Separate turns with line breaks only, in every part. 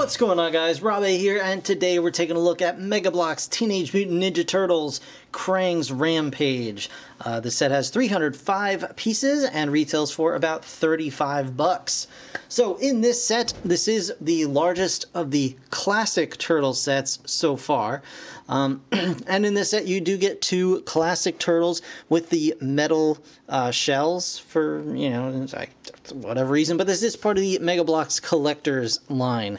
What's going on, guys? Raphael here, and today we're taking a look at Mega Bloks Teenage Mutant Ninja Turtles Krang'S Rampage. The set has 305 pieces and retails for about 35 bucks. So in this set, this is the largest of the classic turtle sets so far. And in this set, you do get two classic turtles with the metal shells for, you know, whatever reason. But this is part of the Mega Bloks collector's line.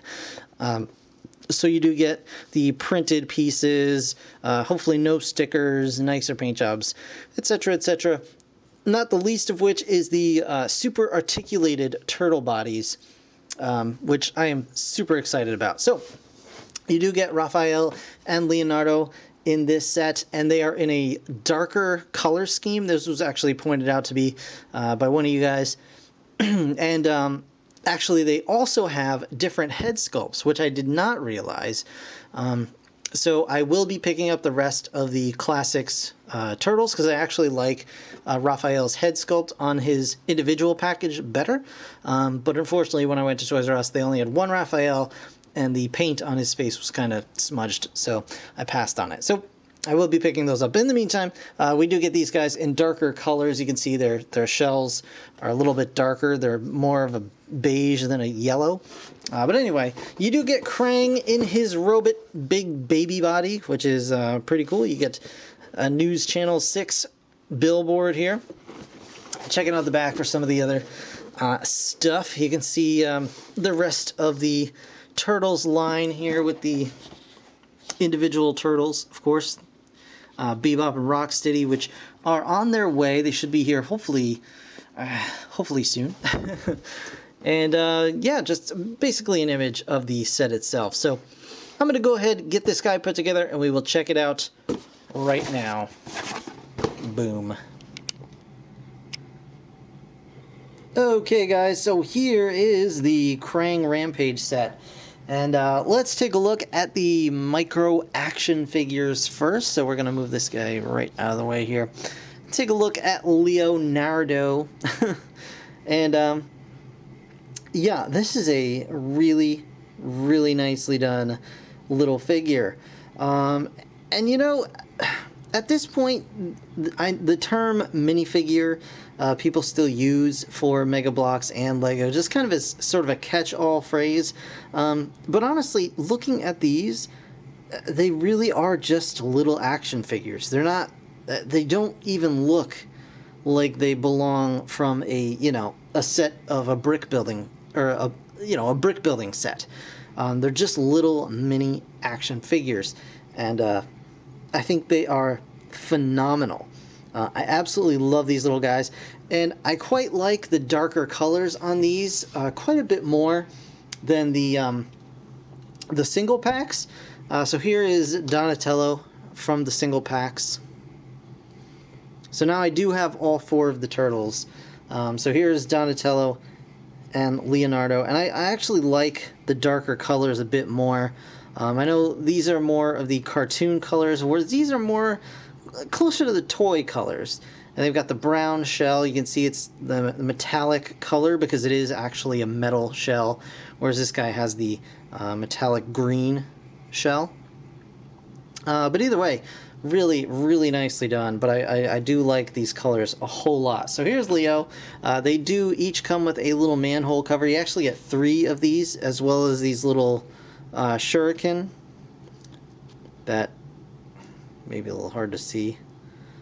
So you do get the printed pieces, hopefully no stickers, nicer paint jobs, etc., etc. Not the least of which is the super articulated turtle bodies, which I am super excited about. So you do get Raphael and Leonardo in this set, and they are in a darker color scheme. This was actually pointed out to me by one of you guys. And actually, they also have different head sculpts, which I did not realize. So I will be picking up the rest of the classics turtles because I actually like Raphael's head sculpt on his individual package better. But unfortunately, when I went to Toys R Us, they only had one Raphael, and the paint on his face was kind of smudged, so I passed on it. So I will be picking those up. In the meantime, we do get these guys in darker colors. You can see their shells are a little bit darker. They're more of a beige than a yellow. But anyway, you do get Krang in his robot big baby body, which is pretty cool. You get a News Channel 6 billboard here. Checking out the back for some of the other stuff. You can see the rest of the Turtles line here with the individual turtles, of course. Bebop and Rocksteady, which are on their way. They should be here hopefully soon. And yeah, just basically an image of the set itself. So I'm going to go ahead and get this guy put together, and we will check it out right now. Boom. Okay, guys, so here is the Krang Rampage set. And let's take a look at the micro action figures first. So we're going to move this guy right out of the way here. Take a look at Leonardo. And yeah, this is a really, really nicely done little figure. And you know, at this point, the term minifigure people still use for Mega Bloks and Lego, just kind of as sort of a catch-all phrase. But honestly, looking at these, they really are just little action figures. They're not. They don't even look like they belong from a set of a brick building or a brick building set. They're just little mini action figures, and I think they are phenomenal. I absolutely love these little guys, and I quite like the darker colors on these quite a bit more than the single packs. So here is Donatello from the single packs. So now I do have all four of the turtles. So here's Donatello and Leonardo, and I actually like the darker colors a bit more. I know these are more of the cartoon colors, whereas these are more closer to the toy colors. And they've got the brown shell. You can see it's the metallic color because it is actually a metal shell, whereas this guy has the metallic green shell. But either way, really, really nicely done. But I do like these colors a whole lot. So here's Leo. They do each come with a little manhole cover. You actually get 3 of these, as well as these little shuriken that maybe a little hard to see.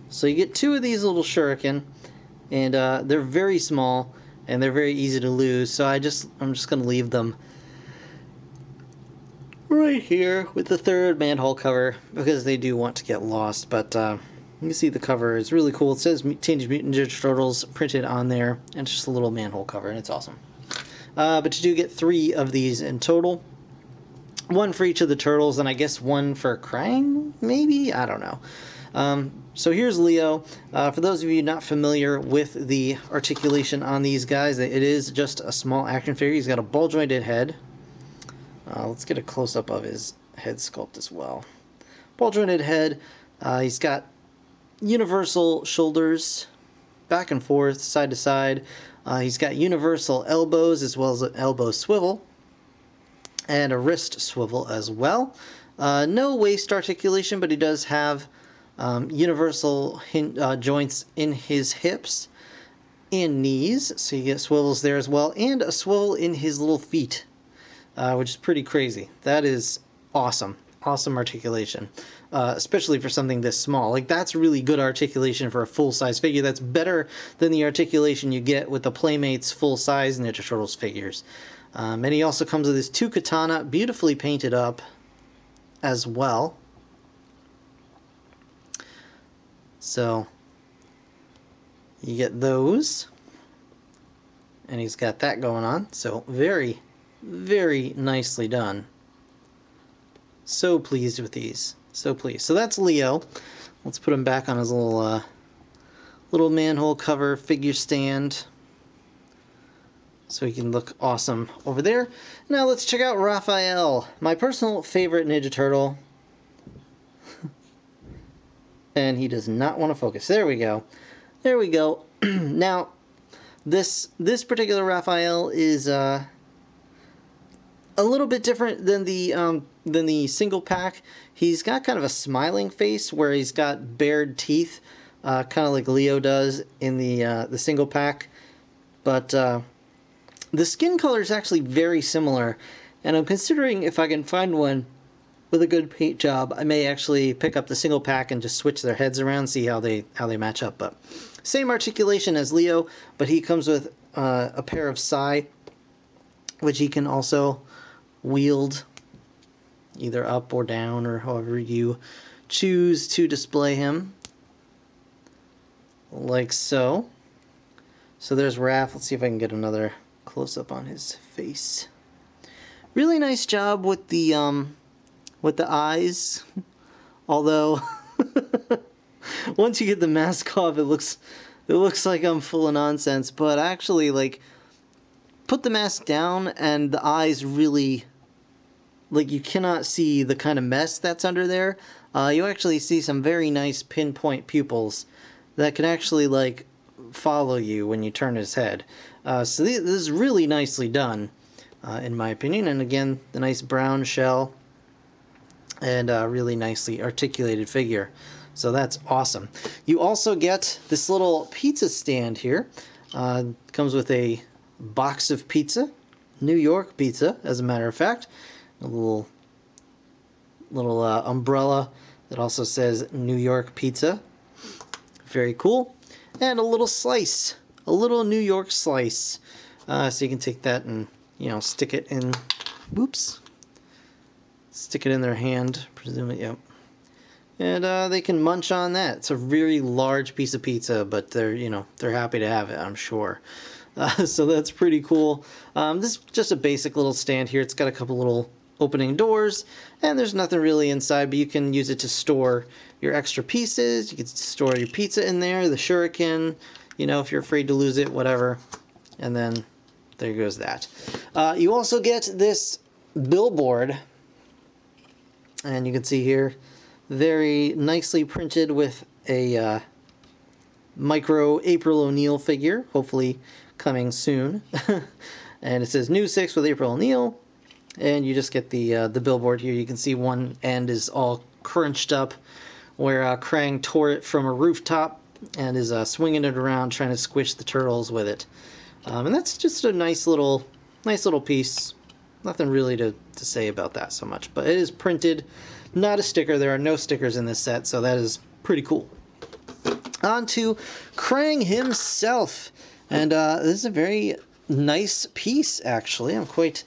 So you get 2 of these little shuriken, and they're very small and they're very easy to lose. So I'm just going to leave them right here with the 3rd manhole cover because they do want to get lost. But you can see the cover is really cool. It says Teenage Mutant Ninja Turtles printed on there, and it's just a little manhole cover, and it's awesome. But you do get 3 of these in total. 1 for each of the turtles, and I guess 1 for Krang, maybe? I don't know. So here's Leo. For those of you not familiar with the articulation on these guys, it is just a small action figure. He's got a ball-jointed head. Let's get a close-up of his head sculpt as well. Ball-jointed head. He's got universal shoulders, back and forth, side to side. He's got universal elbows as well as an elbow swivel. and a wrist swivel as well. No waist articulation, but he does have universal joints in his hips and knees, so you get swivels there as well, and a swivel in his little feet, which is pretty crazy. That is awesome. Awesome articulation, especially for something this small. Like, that's really good articulation for a full-size figure. That's better than the articulation you get with the Playmates full-size Ninja Turtles figures. And he also comes with his 2 katana, beautifully painted up as well. So you get those, and he's got that going on. So very, very nicely done. So pleased with these. So pleased. So that's Leo. Let's put him back on his little manhole cover figure stand, so he can look awesome over there. Now let's check out Raphael, my personal favorite Ninja Turtle. And he does not want to focus. There we go. There we go. Now, this particular Raphael is a little bit different than the single pack. He's got kind of a smiling face where he's got bared teeth, kind of like Leo does in the single pack. But the skin color is actually very similar, and I'm considering if I can find one with a good paint job, I may actually pick up the single pack and just switch their heads around, see how they match up. But same articulation as Leo, but he comes with a pair of sai, which he can also wield either up or down, or however you choose to display him, like so. So there's Raph. Let's see if I can get another close-up on his face. Really nice job with the eyes, although once you get the mask off, it looks like I'm full of nonsense. But actually, like, put the mask down and the eyes really, like, you cannot see the kind of mess that's under there. You actually see some very nice pinpoint pupils that can actually, like, follow you when you turn his head. So this is really nicely done, in my opinion. And again, the nice brown shell and a really nicely articulated figure. So that's awesome. You also get this little pizza stand here. Comes with a box of pizza, New York pizza, as a matter of fact. A little umbrella that also says New York pizza. Very cool. And a little slice, a little New York slice. So you can take that and, you know, stick it in. Whoops. Stick it in their hand, presumably. Yep. And they can munch on that. It's a very large piece of pizza, but they're happy to have it, I'm sure. So that's pretty cool. This is just a basic little stand here. It's got a couple little opening doors, and there's nothing really inside, but you can use it to store your extra pieces. You can store your pizza in there, the shuriken, you know, if you're afraid to lose it, whatever. And then there goes that. You also get this billboard, and you can see here, very nicely printed with a micro April O'Neil figure, hopefully coming soon. And it says New 6 with April O'Neil. And you just get the billboard here. You can see one end is all crunched up, where Krang tore it from a rooftop and is swinging it around, trying to squish the turtles with it. And that's just a nice little piece. Nothing really to say about that so much, but it is printed, not a sticker. There are no stickers in this set, so that is pretty cool. On to Krang himself, and this is a very nice piece, actually. I'm quite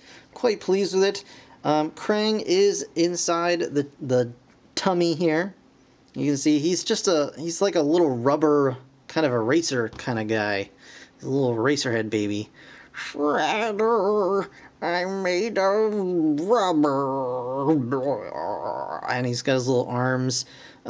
pleased with it. Krang is inside the tummy here. You can see he's like a little rubber kind of eraser kind of guy. He's a little eraser head baby. Shredder, I'm made of rubber. And he's got his little arms.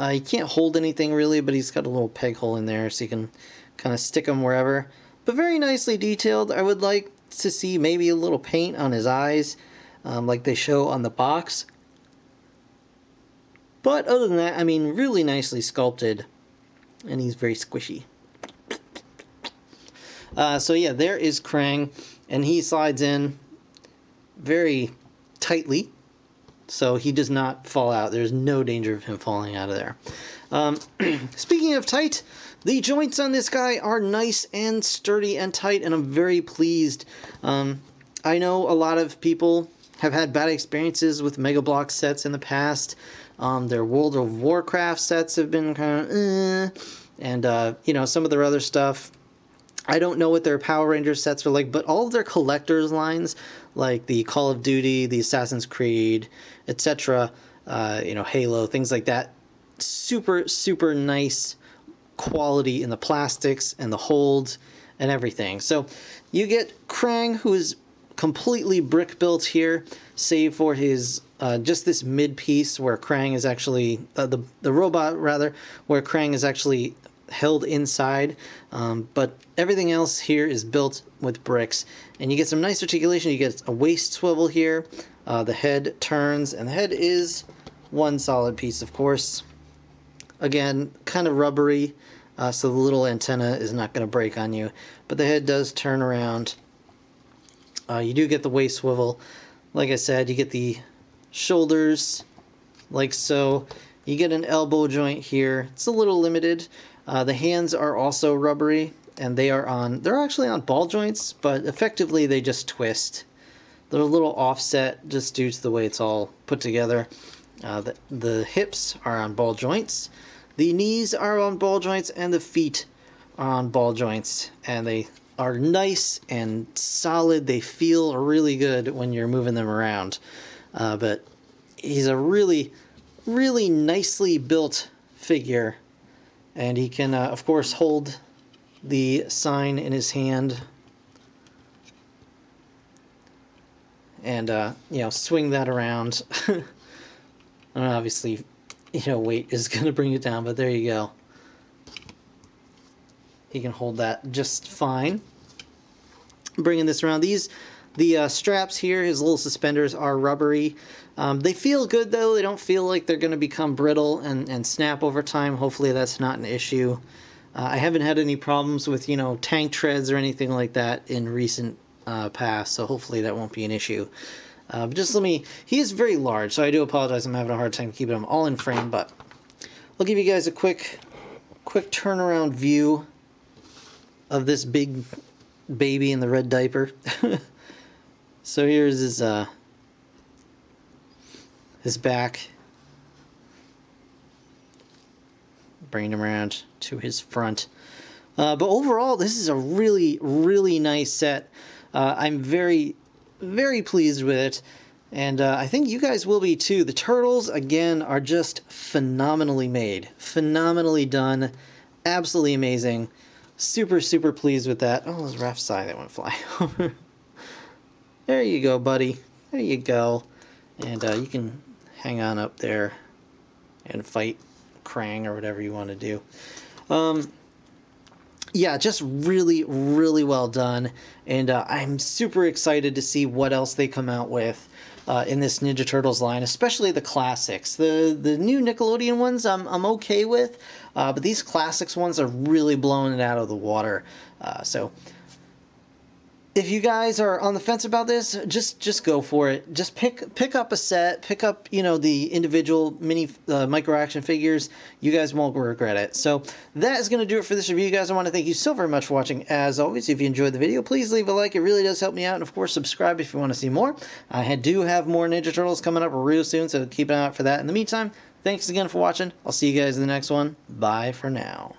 He can't hold anything really, but he's got a little peg hole in there, so you can kind of stick him wherever. But very nicely detailed. I would like to see maybe a little paint on his eyes, like they show on the box. But other than that, I mean, really nicely sculpted, and he's very squishy. So yeah, there is Krang, and he slides in very tightly, so he does not fall out. There's no danger of him falling out of there. Speaking of tight, the joints on this guy are nice and sturdy and tight, and I'm very pleased. I know a lot of people have had bad experiences with Mega Bloks sets in the past. Their World of Warcraft sets have been kind of and you know, some of their other stuff. I don't know what their Power Rangers sets are like, but all of their collector's lines, like the Call of Duty, the Assassin's Creed, etc., you know, Halo, things like that, super, super nice quality in the plastics and the hold and everything. So you get Krang, who is completely brick built here, save for his just this mid piece where Krang is actually the robot rather, where Krang is actually held inside, but everything else here is built with bricks, and you get some nice articulation. You get a waist swivel here, the head turns, and the head is one solid piece, of course. Again, kind of rubbery, so the little antenna is not going to break on you, but the head does turn around. You do get the waist swivel. Like I said, you get the shoulders, like so. You get an elbow joint here. It's a little limited. The hands are also rubbery, and they're actually on ball joints, but effectively they just twist. They're a little offset just due to the way it's all put together. The hips are on ball joints, the knees are on ball joints, and the feet are on ball joints, and they are nice and solid. They feel really good when you're moving them around. But he's a really, really nicely built figure, and he can, of course, hold the sign in his hand and you know, swing that around. And obviously, you know, weight is going to bring it down, but there you go. He can hold that just fine. Bringing this around, the straps here, his little suspenders, are rubbery. They feel good though. They don't feel like they're going to become brittle and snap over time. Hopefully that's not an issue. I haven't had any problems with, you know, tank treads or anything like that in recent past, so hopefully that won't be an issue. Just he is very large, so I do apologize. I'm having a hard time keeping them all in frame, but I'll give you guys a quick turnaround view of this big baby in the red diaper. So here's his back. Bringing him around to his front. But overall, this is a really, really nice set. I'm very, very pleased with it, and I think you guys will be too. The turtles, again, are just phenomenally made, phenomenally done, absolutely amazing. Super, super pleased with that. Oh, there's Raph's eye that went flying over. There you go, buddy. There you go. And you can hang on up there and fight Krang or whatever you want to do. Yeah, just really, really well done, and I'm super excited to see what else they come out with in this Ninja Turtles line, especially the classics. The new Nickelodeon ones I'm okay with, but these classics ones are really blowing it out of the water. So if you guys are on the fence about this, just go for it. Just pick up a set, pick up, you know, the individual mini micro action figures. You guys won't regret it. So that is going to do it for this review, guys. I want to thank you so very much for watching. As always, if you enjoyed the video, please leave a like. It really does help me out. And of course, subscribe if you want to see more. I do have more Ninja Turtles coming up real soon, so keep an eye out for that. In the meantime, thanks again for watching. I'll see you guys in the next one. Bye for now.